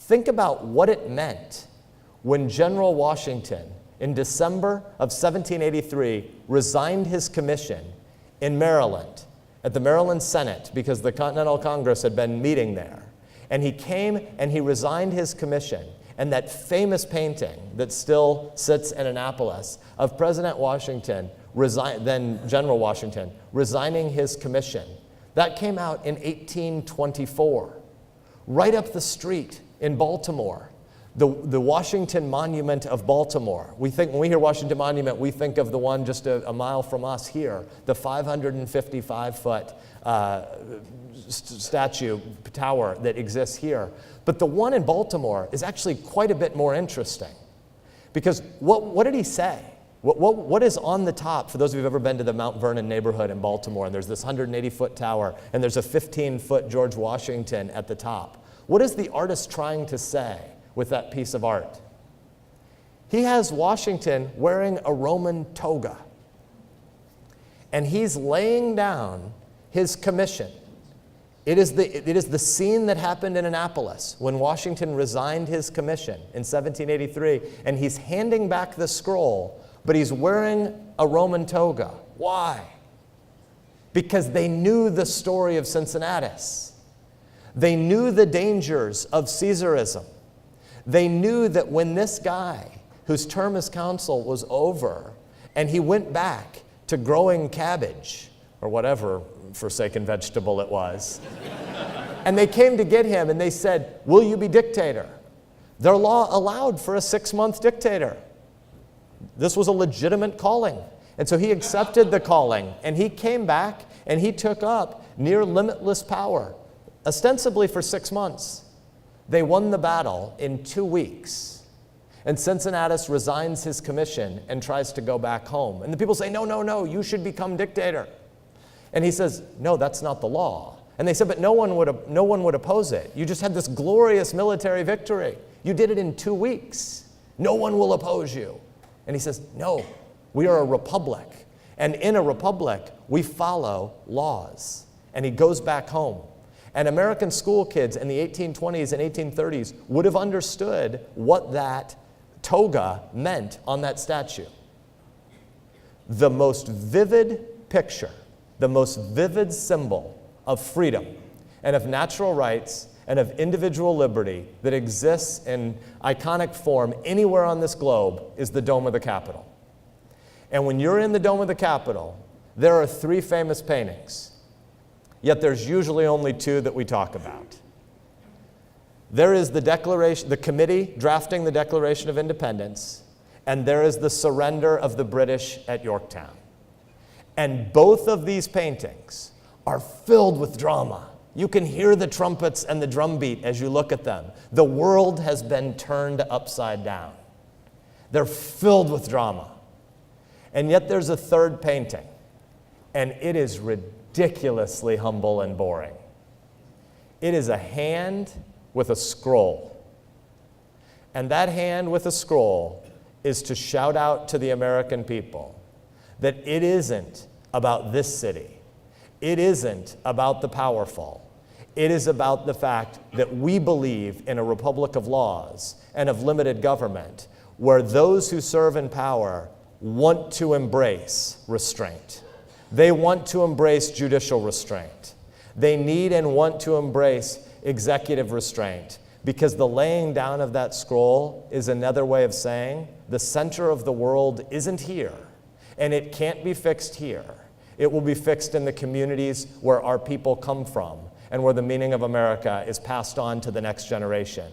Think about what it meant when General Washington, in December of 1783, resigned his commission in Maryland, at the Maryland Senate, because the Continental Congress had been meeting there. And he came and he resigned his commission. And that famous painting that still sits in Annapolis of President Washington, then General Washington, resigning his commission, that came out in 1824. Right up the street in Baltimore, the Washington Monument of Baltimore. When we hear Washington Monument, we think of the one just a mile from us here, the 555-foot statue tower that exists here. But the one in Baltimore is actually quite a bit more interesting. Because what did he say? What is on the top, for those of you who've ever been to the Mount Vernon neighborhood in Baltimore, and there's this 180-foot tower, and there's a 15-foot George Washington at the top. What is the artist trying to say with that piece of art? He has Washington wearing a Roman toga. And he's laying down his commission. It is the scene that happened in Annapolis when Washington resigned his commission in 1783, and he's handing back the scroll, but he's wearing a Roman toga. Why? Because they knew the story of Cincinnatus. They knew the dangers of Caesarism. They knew that when this guy, whose term as consul was over, and he went back to growing cabbage, or whatever forsaken vegetable it was, and they came to get him and they said, "Will you be dictator?" Their law allowed for a 6-month dictator. This was a legitimate calling. And so he accepted the calling, and he came back and he took up near limitless power, ostensibly for 6 months. They won the battle in 2 weeks. And Cincinnatus resigns his commission and tries to go back home. And the people say, no, you should become dictator. And he says, no, that's not the law. And they said, but no one would oppose it. You just had this glorious military victory. You did it in 2 weeks. No one will oppose you. And he says, no, we are a republic. And in a republic, we follow laws. And he goes back home. And American school kids in the 1820s and 1830s would have understood what that toga meant on that statue. The most vivid picture, the most vivid symbol of freedom and of natural rights and of individual liberty that exists in iconic form anywhere on this globe is the Dome of the Capitol. And when you're in the Dome of the Capitol, there are 3 famous paintings. Yet there's usually only 2 that we talk about. There is the committee drafting the Declaration of Independence, and there is the surrender of the British at Yorktown. And both of these paintings are filled with drama. You can hear the trumpets and the drumbeat as you look at them. The world has been turned upside down. They're filled with drama. And yet there's a third painting, and it is ridiculously humble and boring. It is a hand with a scroll. And that hand with a scroll is to shout out to the American people that it isn't about this city. It isn't about the powerful. It is about the fact that we believe in a republic of laws and of limited government where those who serve in power want to embrace restraint. They want to embrace judicial restraint. They need and want to embrace executive restraint, because the laying down of that scroll is another way of saying the center of the world isn't here, and it can't be fixed here. It will be fixed in the communities where our people come from and where the meaning of America is passed on to the next generation.